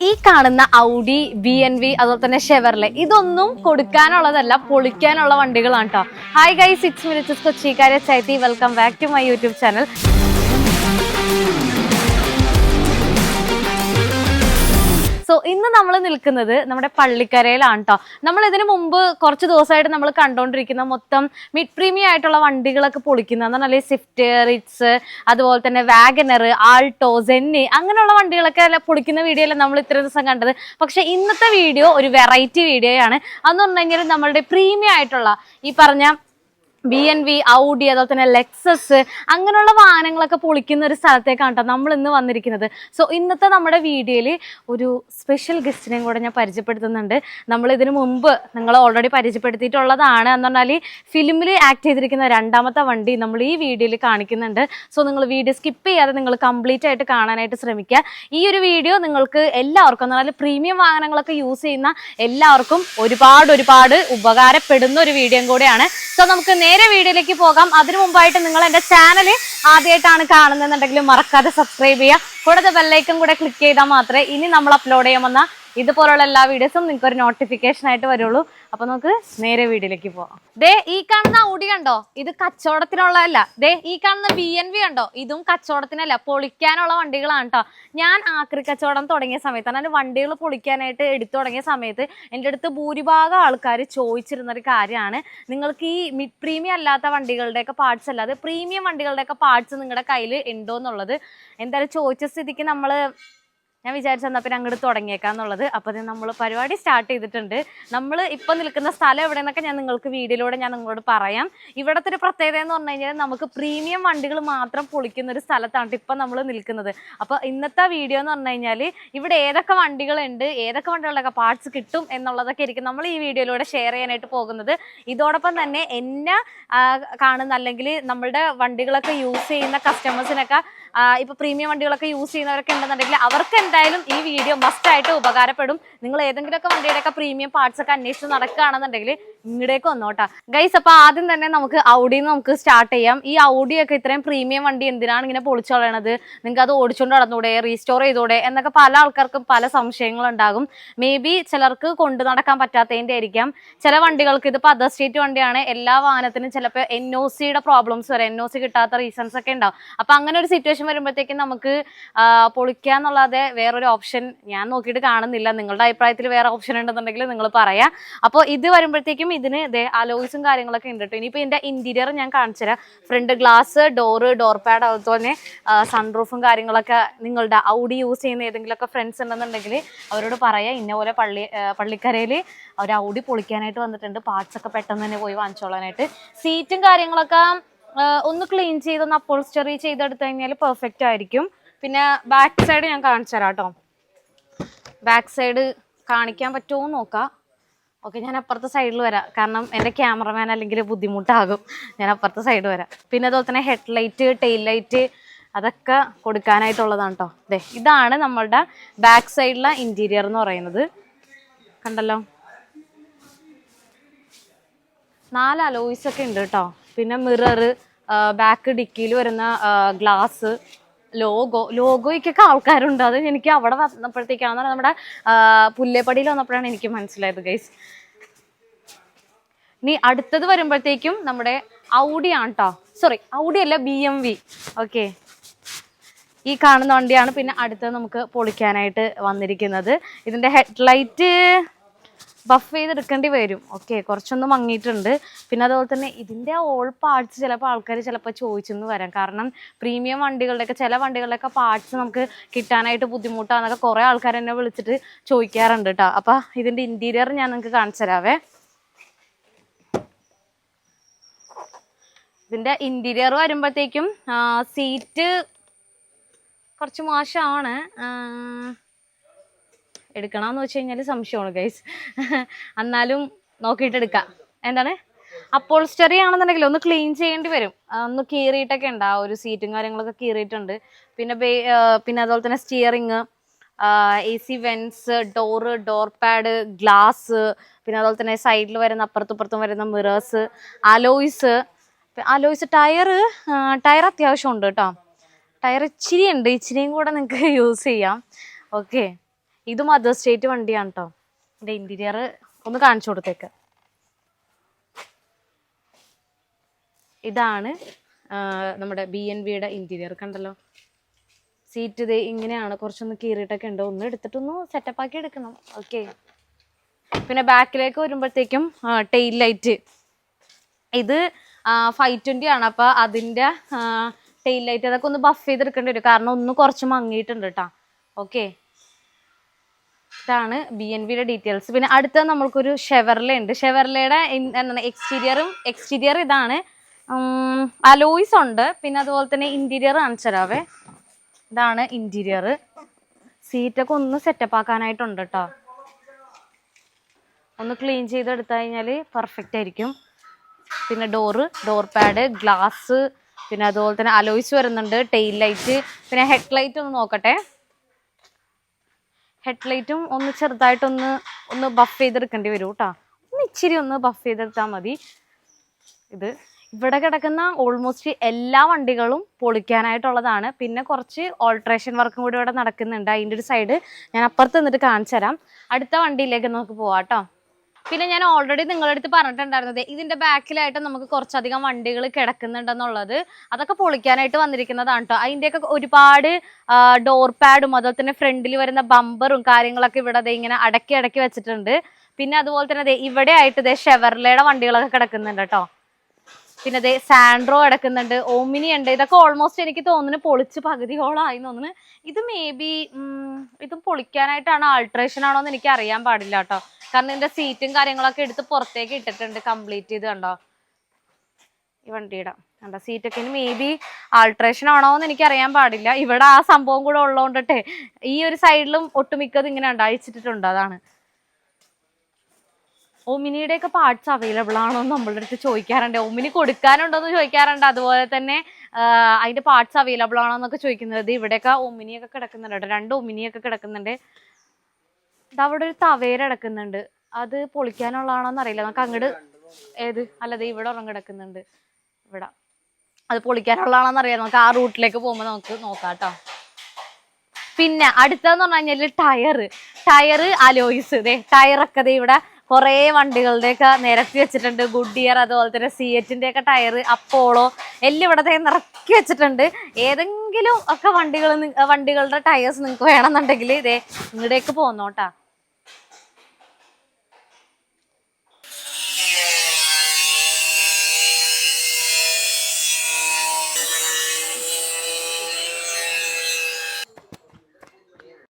ഈ കാണുന്ന Audi BNV അതുപോലെ തന്നെ ഷെവർലെ ഇതൊന്നും കൊടുക്കാനുള്ളതല്ല, പൊളിക്കാനുള്ള വണ്ടികളാണ് കേട്ടോ. ഹായ് ഗൈസ്, 6 minutes കൊച്ചിക്കാരെ Chaithi, welcome back to my YouTube channel. So ഇന്ന് നമ്മൾ നിൽക്കുന്നത് നമ്മുടെ പള്ളിക്കരയിലാണ് കേട്ടോ. നമ്മൾ ഇതിനു മുമ്പ് കുറച്ച് ദിവസമായിട്ട് നമ്മൾ കണ്ടുകൊണ്ടിരിക്കുന്ന മൊത്തം മിഡ് പ്രീമിയം ആയിട്ടുള്ള വണ്ടികളൊക്കെ പൊളിക്കുന്ന നല്ല സ്വിഫ്റ്റ്, റിറ്റ്സ്, അതുപോലെ തന്നെ വാഗനർ, ആൾട്ടോ, സെന്നി അങ്ങനെയുള്ള വണ്ടികളൊക്കെ പൊളിക്കുന്ന വീഡിയോ അല്ല നമ്മൾ ഇത്ര ദിവസം കണ്ടത്. പക്ഷെ ഇന്നത്തെ വീഡിയോ ഒരു വെറൈറ്റി വീഡിയോ ആണ്. അതെന്ന് പറഞ്ഞു കഴിഞ്ഞാൽ നമ്മളുടെ പ്രീമിയം ആയിട്ടുള്ള ഈ പറഞ്ഞ BNV, ഔഡി, അതുപോലെ തന്നെ ലെക്സസ് അങ്ങനെയുള്ള വാഹനങ്ങളൊക്കെ പൊളിക്കുന്ന ഒരു സ്ഥലത്തേക്കാണ് കേട്ടോ നമ്മൾ ഇന്ന് വന്നിരിക്കുന്നത്. സോ ഇന്നത്തെ നമ്മുടെ വീഡിയോയിൽ ഒരു സ്പെഷ്യൽ ഗസ്റ്റിനെയും കൂടെ ഞാൻ പരിചയപ്പെടുത്തുന്നുണ്ട്. നമ്മൾ ഇതിനു മുമ്പ് നിങ്ങൾ ഓൾറെഡി പരിചയപ്പെടുത്തിയിട്ടുള്ളതാണ്. എന്ന് പറഞ്ഞാൽ ഫിലിമിൽ ആക്ട് ചെയ്തിരിക്കുന്ന രണ്ടാമത്തെ വണ്ടി നമ്മൾ ഈ വീഡിയോയിൽ കാണിക്കുന്നുണ്ട്. സോ നിങ്ങൾ വീഡിയോ സ്കിപ്പ് ചെയ്യാതെ നിങ്ങൾ കംപ്ലീറ്റ് ആയിട്ട് കാണാനായിട്ട് ശ്രമിക്കുക. ഈ ഒരു വീഡിയോ നിങ്ങൾക്ക് എല്ലാവർക്കും എന്ന് പറഞ്ഞാൽ പ്രീമിയം വാഹനങ്ങളൊക്കെ യൂസ് ചെയ്യുന്ന എല്ലാവർക്കും ഒരുപാട് ഉപകാരപ്പെടുന്ന ഒരു വീഡിയോ കൂടെയാണ്. സോ നമുക്ക് നേരെ വീഡിയോയിലേക്ക് പോകാം. അതിനു മുമ്പായിട്ട് നിങ്ങൾ എൻ്റെ ചാനൽ ആദ്യമായിട്ടാണ് കാണുന്നതെന്നുണ്ടെങ്കിൽ മറക്കാതെ സബ്സ്ക്രൈബ് ചെയ്യുക. കൂടാതെ ബെല്ലൈക്കൺ കൂടെ ക്ലിക്ക് ചെയ്താൽ മാത്രമേ ഇനി നമ്മൾ അപ്ലോഡ് ചെയ്യാമെന്ന ഇതുപോലുള്ള എല്ലാ വീഡിയോസും നിങ്ങൾക്ക് ഒരു നോട്ടിഫിക്കേഷൻ ആയിട്ട് വരുള്ളൂ. അപ്പൊ നമുക്ക് നേരെ വീഡിയോയിലേക്ക് പോവാം. ദേ ഈ കാണുന്ന ഔഡി കണ്ടോ, ഇത് കച്ചവടത്തിനുള്ളതല്ല. ദേ ഈ കാണുന്ന BNV കണ്ടോ, ഇതും കച്ചവടത്തിനല്ല, പൊളിക്കാനുള്ള വണ്ടികളാണ് കേട്ടോ. ഞാൻ ആക്രി കച്ചവടം തുടങ്ങിയ സമയത്ത്, അതായത് വണ്ടികൾ പൊളിക്കാനായിട്ട് എടുത്തു തുടങ്ങിയ സമയത്ത് എൻ്റെ അടുത്ത് ഭൂരിഭാഗം ആൾക്കാർ ചോദിച്ചിരുന്നൊരു കാര്യമാണ്, നിങ്ങൾക്ക് ഈ മിഡ് പ്രീമിയം അല്ലാത്ത വണ്ടികളുടെയൊക്കെ പാർട്സ് അല്ലാതെ പ്രീമിയം വണ്ടികളുടെയൊക്കെ പാർട്സ് നിങ്ങളുടെ കയ്യിൽ ഉണ്ടോ എന്നുള്ളത്. എന്തായാലും ചോദിച്ച സ്ഥിതിക്ക് ഞാൻ വിചാരിച്ചെന്നാൽ പിന്നെ അങ്ങോട്ട് തുടങ്ങിയേക്കാന്നുള്ളത്. അപ്പോൾ അത് നമ്മൾ പരിപാടി സ്റ്റാർട്ട് ചെയ്തിട്ടുണ്ട്. നമ്മൾ ഇപ്പം നിൽക്കുന്ന സ്ഥലം എവിടെയെന്നൊക്കെ ഞാൻ നിങ്ങൾക്ക് വീഡിയോയിലൂടെ ഞാൻ നിങ്ങളോട് പറയാം. ഇവിടുത്തെ ഒരു പ്രത്യേകത എന്ന് പറഞ്ഞു കഴിഞ്ഞാൽ നമുക്ക് പ്രീമിയം വണ്ടികൾ മാത്രം പൊളിക്കുന്ന ഒരു സ്ഥലത്താണ് ഇപ്പം നമ്മൾ നിൽക്കുന്നത്. അപ്പോൾ ഇന്നത്തെ വീഡിയോ എന്ന് പറഞ്ഞു കഴിഞ്ഞാൽ ഇവിടെ ഏതൊക്കെ വണ്ടികളുണ്ട്, ഏതൊക്കെ വണ്ടികളുടെയൊക്കെ പാർട്സ് കിട്ടും എന്നുള്ളതൊക്കെ ആയിരിക്കും നമ്മൾ ഈ വീഡിയോയിലൂടെ ഷെയർ ചെയ്യാനായിട്ട് പോകുന്നത്. ഇതോടൊപ്പം തന്നെ എന്നെ കാണുന്ന അല്ലെങ്കിൽ നമ്മളുടെ വണ്ടികളൊക്കെ യൂസ് ചെയ്യുന്ന കസ്റ്റമേഴ്സിനൊക്കെ ഇപ്പോൾ പ്രീമിയം വണ്ടികളൊക്കെ യൂസ് ചെയ്യുന്നവരൊക്കെ ഉണ്ടെന്നുണ്ടെങ്കിൽ അവർക്ക് എന്തായാലും ഈ വീഡിയോ മസ്റ്റ് ആയിട്ട് ഉപകാരപ്പെടും. നിങ്ങൾ ഏതെങ്കിലുമൊക്കെ വണ്ടിയുടെയൊക്കെ പ്രീമിയം പാർട്സ് ഒക്കെ അന്വേഷിച്ച് നടക്കുകയാണെന്നുണ്ടെങ്കിൽ ഇങ്ങടേക്ക് വന്നോട്ടാ ഗൈസ്. അപ്പോൾ ആദ്യം തന്നെ നമുക്ക് ഔഡിന്ന് നമുക്ക് സ്റ്റാർട്ട് ചെയ്യാം. ഈ ഔഡിയൊക്കെ ഇത്രയും പ്രീമിയം വണ്ടി എന്തിനാണ് ഇങ്ങനെ പൊളിച്ചു കളയണത്, നിങ്ങൾക്ക് അത് ഓടിച്ചുകൊണ്ട് നടന്നൂടെ, റീസ്റ്റോർ ചെയ്തൂടെ എന്നൊക്കെ പല ആൾക്കാർക്കും പല സംശയങ്ങളുണ്ടാകും. മേ ബി ചിലർക്ക് കൊണ്ടു നടക്കാൻ പറ്റാത്തതിൻ്റെ ആയിരിക്കാം. ചില വണ്ടികൾക്ക്, ഇതിപ്പോൾ അതർ സ്റ്റേറ്റ് വണ്ടിയാണ്, എല്ലാ വാഹനത്തിനും ചിലപ്പോൾ NOCയുടെ പ്രോബ്ലംസ് വരെ, NOC കിട്ടാത്ത റീസൺസ് ഒക്കെ ഉണ്ടാവും. അപ്പം അങ്ങനെ ഒരു സിറ്റുവേഷൻ വരുമ്പോഴത്തേക്കും നമുക്ക് പൊളിക്കാന്നുള്ളതെ വേറൊരു ഓപ്ഷൻ ഞാൻ നോക്കിയിട്ട് കാണുന്നില്ല. നിങ്ങളുടെ അഭിപ്രായത്തിൽ വേറെ ഓപ്ഷൻ ഉണ്ടെന്നുണ്ടെങ്കിൽ നിങ്ങൾ പറയാം. അപ്പോൾ ഇത് വരുമ്പോഴത്തേക്കും ഇതിന് അലോയ്സും കാര്യങ്ങളൊക്കെ ഉണ്ട് കേട്ടോ. ഇനിയിപ്പോൾ ഇതിൻ്റെ ഇന്റീരിയർ ഞാൻ കാണിച്ചു തരാം. ഫ്രണ്ട് ഗ്ലാസ്, ഡോർ പാഡ്, അതുപോലെ തന്നെ സൺറൂഫും കാര്യങ്ങളൊക്കെ നിങ്ങളുടെ ഔഡി യൂസ് ചെയ്യുന്ന ഏതെങ്കിലുമൊക്കെ ഫ്രണ്ട്സ് ഉണ്ടെന്നുണ്ടെങ്കിൽ അവരോട് പറയാം, ഇന്ന പോലെ പള്ളിക്കരയിൽ അവർ ഔഡി പൊളിക്കാനായിട്ട് വന്നിട്ടുണ്ട്, പാർട്സ് ഒക്കെ പെട്ടെന്ന് തന്നെ പോയി വാങ്ങിച്ചോളാനായിട്ട്. സീറ്റും കാര്യങ്ങളൊക്കെ ഒന്ന് ക്ലീൻ ചെയ്തൊന്ന് അപ്പോൾസ്റ്ററി ചെയ്തെടുത്തു കഴിഞ്ഞാൽ പെർഫെക്റ്റ് ആയിരിക്കും. പിന്നെ ബാക്ക് സൈഡ് ഞാൻ കാണിച്ചു തരാം കേട്ടോ. ബാക്ക് സൈഡ് കാണിക്കാൻ പറ്റുമോ നോക്കാം. ഓക്കെ, ഞാൻ അപ്പുറത്തെ സൈഡിൽ വരാം, കാരണം എൻ്റെ ക്യാമറമാൻ അല്ലെങ്കിൽ ബുദ്ധിമുട്ടാകും. ഞാൻ അപ്പുറത്തെ സൈഡ് വരാം. പിന്നെ അതുപോലെ തന്നെ ഹെഡ് ലൈറ്റ്, ടെയിൽ ലൈറ്റ് അതൊക്കെ കൊടുക്കാനായിട്ടുള്ളതാണ് കേട്ടോ. അതെ, ഇതാണ് നമ്മളുടെ ബാക്ക് സൈഡിലെ ഇൻറ്റീരിയർ എന്ന് പറയുന്നത്. കണ്ടല്ലോ, 4 അലോയ്സ് ഒക്കെ ഉണ്ട് കേട്ടോ. പിന്നെ മിറർ, ബാക്ക് ഡിക്കിയിൽ വരുന്ന ഗ്ലാസ്, ലോഗോയ്ക്കൊക്കെ ആൾക്കാരുണ്ട്. അത് എനിക്ക് അവിടെ വന്നപ്പോഴത്തേക്കാണ്, നമ്മുടെ പുല്ലേപ്പടിയിൽ വന്നപ്പോഴാണ് എനിക്ക് മനസ്സിലായത് ഗൈസ്. ഇനി അടുത്തത് വരുമ്പോഴത്തേക്കും നമ്മുടെ ഔഡി ആണ് കേട്ടോ. സോറി, ഔഡി അല്ല, BMV. ഓക്കെ, ഈ കാണുന്ന വണ്ടിയാണ്. പിന്നെ അടുത്തത് നമുക്ക് പൊളിക്കാനായിട്ട് വന്നിരിക്കുന്നത്. ഇതിൻ്റെ ഹെഡ്ലൈറ്റ് ബഫ് ചെയ്തെടുക്കേണ്ടി വരും. ഓക്കെ, കുറച്ചൊന്ന് മങ്ങിയിട്ടുണ്ട്. പിന്നെ അതുപോലെ തന്നെ ഇതിൻ്റെ ഓൾ പാർട്സ് ചിലപ്പോൾ ആൾക്കാർ ചോദിച്ചെന്ന് വരാം. കാരണം പ്രീമിയം വണ്ടികളുടെയൊക്കെ ചില വണ്ടികളുടെയൊക്കെ പാർട്സ് നമുക്ക് കിട്ടാനായിട്ട് ബുദ്ധിമുട്ടാണെന്നൊക്കെ കുറേ ആൾക്കാർ എന്നെ വിളിച്ചിട്ട് ചോദിക്കാറുണ്ട് കേട്ടോ. അപ്പം ഇതിൻ്റെ ഇൻറ്റീരിയർ ഞാൻ നിങ്ങൾക്ക് കാണിച്ചു തരാവേ. ഇതിൻ്റെ ഇൻറ്റീരിയർ വരുമ്പോഴത്തേക്കും സീറ്റ് കുറച്ച് മോശമാണ്. എടുക്കണമെന്ന് വെച്ച് കഴിഞ്ഞാൽ സംശയമാണ് ഗൈസ്. എന്നാലും നോക്കിയിട്ട് എടുക്കാം. എന്താണ്, അപ്പോൾസ്റ്ററി ആണെന്നുണ്ടെങ്കിൽ ഒന്ന് ക്ലീൻ ചെയ്യേണ്ടി വരും. ഒന്ന് കീറിയിട്ടൊക്കെ ഉണ്ട്, ആ ഒരു സീറ്റും കാര്യങ്ങളൊക്കെ കീറിയിട്ടുണ്ട്. പിന്നെ അതുപോലെ തന്നെ steering, AC vents, door pad, glass, പിന്നെ അതുപോലെ തന്നെ സൈഡിൽ വരുന്ന അപ്പുറത്തും വരുന്ന മിറേഴ്സ്, അലോയ്സ്, ടയർ അത്യാവശ്യം ഉണ്ട് കേട്ടോ. ടയർ ഇച്ചിരി ഉണ്ട്, ഇച്ചിരിയും കൂടെ നിങ്ങൾക്ക് യൂസ് ചെയ്യാം. ഓക്കെ, ഇതും അതർ സ്റ്റേറ്റ് വണ്ടിയാണ് കേട്ടോ. ഇതിന്റെ ഇന്റീരിയർ ഒന്ന് കാണിച്ചു കൊടുത്തേക്ക്. ഇതാണ് നമ്മുടെ BNVയുടെ ഇന്റീരിയർ. കണ്ടല്ലോ, സീറ്റ് ഇത് ഇങ്ങനെയാണ്, കുറച്ചൊന്ന് കീറിയിട്ടൊക്കെ ഉണ്ട്. ഒന്ന് എടുത്തിട്ടൊന്ന് സെറ്റപ്പ് ആക്കി എടുക്കണം. ഓക്കെ. പിന്നെ ബാക്കിലേക്ക് വരുമ്പോഴത്തേക്കും ടെയിൽ ലൈറ്റ്, ഇത് 520 ആണ്. അപ്പൊ അതിന്റെ ടെയിൽ ലൈറ്റ് അതൊക്കെ ഒന്ന് ബഫ് ചെയ്തെടുക്കേണ്ടി വരും, കാരണം ഒന്ന് കുറച്ച് മങ്ങിയിട്ടുണ്ട് കേട്ടോ. ഓക്കെ, ഇതാണ് BNVയുടെ ഡീറ്റെയിൽസ്. പിന്നെ അടുത്ത നമ്മൾക്കൊരു ഷെവർലെ ഉണ്ട്. ഷെവർലയുടെ എന്താണ് എക്സ്റ്റീരിയർ ഇതാണ്. അലോയ്സ് ഉണ്ട്. പിന്നെ അതുപോലെ തന്നെ ഇന്റീരിയർ കാണിച്ചു തരാവേ. ഇതാണ് ഇന്റീരിയർ. സീറ്റൊക്കെ ഒന്ന് സെറ്റപ്പ് ആക്കാനായിട്ടുണ്ട് കേട്ടോ. ഒന്ന് ക്ലീൻ ചെയ്തെടുത്തു കഴിഞ്ഞാൽ പെർഫെക്റ്റ് ആയിരിക്കും. പിന്നെ ഡോർ പാഡ്, ഗ്ലാസ്, പിന്നെ അതുപോലെ തന്നെ അലോയ്സ് വരുന്നുണ്ട്, ടെയിൽ ലൈറ്റ്. പിന്നെ ഹെഡ് ലൈറ്റ് ഒന്ന് നോക്കട്ടെ. ഹെഡ് ലൈറ്റും ഒന്ന് ചെറുതായിട്ടൊന്ന് ബഫ് ചെയ്തെടുക്കേണ്ടി വരും കേട്ടോ. ഇച്ചിരി ഒന്ന് ബഫ് ചെയ്തെടുത്താൽ മതി. ഇവിടെ കിടക്കുന്ന ഓൾമോസ്റ്റ് എല്ലാ വണ്ടികളും പൊളിക്കാനായിട്ടുള്ളതാണ്. പിന്നെ കുറച്ച് ഓൾട്രേഷൻ വർക്കും കൂടി ഇവിടെ നടക്കുന്നുണ്ട്. അതിൻ്റെ ഒരു സൈഡ് ഞാൻ അപ്പുറത്ത് നിന്നിട്ട് കാണിച്ചു തരാം. അടുത്ത വണ്ടിയിലേക്ക് നമുക്ക് പോവാം കേട്ടോ. പിന്നെ ഞാൻ ഓൾറെഡി നിങ്ങളുടെ അടുത്ത് പറഞ്ഞിട്ടുണ്ടായിരുന്നത് ഇതിന്റെ ബാക്കിലായിട്ട് നമുക്ക് കുറച്ചധികം വണ്ടികൾ കിടക്കുന്നുണ്ടെന്നുള്ളത്. അതൊക്കെ പൊളിക്കാനായിട്ട് വന്നിരിക്കുന്നതാണ് കേട്ടോ. അതിൻ്റെയൊക്കെ ഒരുപാട് ഡോർ പാഡും അതുപോലെ തന്നെ ഫ്രണ്ടിൽ വരുന്ന ബമ്പറും കാര്യങ്ങളൊക്കെ ഇവിടെ ഇങ്ങനെ അടക്കി വെച്ചിട്ടുണ്ട്. പിന്നെ അതുപോലെ തന്നെ ഇവിടെ ആയിട്ട് ഷെവർലയുടെ വണ്ടികളൊക്കെ കിടക്കുന്നുണ്ട് കേട്ടോ. പിന്നെ സാൻഡ്രോ കിടക്കുന്നുണ്ട്, ഓമിനി ഉണ്ട്. ഇതൊക്കെ ഓൾമോസ്റ്റ് എനിക്ക് തോന്നുന്നു പൊളിച്ച് പകുതിയോളായി തോന്നുന്നു. ഇത് മേ ബി ഇതും പൊളിക്കാനായിട്ടാണോ ആൾട്രേഷൻ ആണോ എന്ന് എനിക്ക് അറിയാൻ പാടില്ല കേട്ടോ. കാരണം ഇതിന്റെ സീറ്റും കാര്യങ്ങളൊക്കെ എടുത്ത് പുറത്തേക്ക് ഇട്ടിട്ടുണ്ട് കംപ്ലീറ്റ് ചെയ്ത്. കണ്ടോ ഈ വണ്ടിയുടെ കണ്ടോ സീറ്റൊക്കെ. ഇനി മേ ബി ആൾട്രേഷൻ ആണോ എന്ന് എനിക്ക് അറിയാൻ പാടില്ല. ഇവിടെ ആ സംഭവം കൂടെ ഉള്ളതുകൊണ്ടിട്ടേ ഈ ഒരു സൈഡിലും ഒട്ടുമിക്കത് ഇങ്ങനെ അഴിച്ചിട്ടിട്ടുണ്ട്. അതാണ്. ഒമിനിയുടെ ഒക്കെ പാർട്സ് അവൈലബിൾ ആണോ എന്ന് നമ്മളുടെ അടുത്ത് ചോദിക്കാറുണ്ട്. ഒമിനി കൊടുക്കാനുണ്ടോ എന്ന് ചോദിക്കാറുണ്ട്. അതുപോലെ തന്നെ അതിന്റെ പാർട്സ് അവൈലബിൾ ആണോ എന്നൊക്കെ ചോദിക്കുന്നത്. ഇവിടെയൊക്കെ ഒമിനിയൊക്കെ കിടക്കുന്നുണ്ട്, 2 ഒമിനിയൊക്കെ കിടക്കുന്നുണ്ട്. അവിടെ ഒരു തവേര കിടക്കുന്നുണ്ട്, അത് പൊളിക്കാനുള്ളതാണോന്ന് അറിയില്ല. നമുക്ക് അങ്ങോട്ട് അല്ലതെ ഇവിടെ ഒരെണ്ണം കിടക്കുന്നുണ്ട്. ഇവിടെ അത് പൊളിക്കാനുള്ളതാണോന്ന് അറിയാം. നമുക്ക് ആ റൂട്ടിലേക്ക് പോകുമ്പോൾ നമുക്ക് നോക്കാം കേട്ടോ. പിന്നെ അടുത്തതെന്ന് പറഞ്ഞു കഴിഞ്ഞാൽ ടയർ അലോയ്സ്. ടയറൊക്കെ ഇവിടെ കുറെ വണ്ടികളുടെയൊക്കെ നിരത്തി വെച്ചിട്ടുണ്ട്. ഗുഡിയർ, അതുപോലെ തന്നെ സിയറ്റിന്റെ ഒക്കെ ടയർ, അപ്പോളോ എല്ലാം ഇവിടെ നിറക്കി വെച്ചിട്ടുണ്ട്. ഏതെങ്കിലും ഒക്കെ വണ്ടികളുടെ ടയേഴ്സ് നിങ്ങൾക്ക് വേണമെന്നുണ്ടെങ്കിൽ ഇങ്ങടേക്ക് പോന്നോട്ടാ.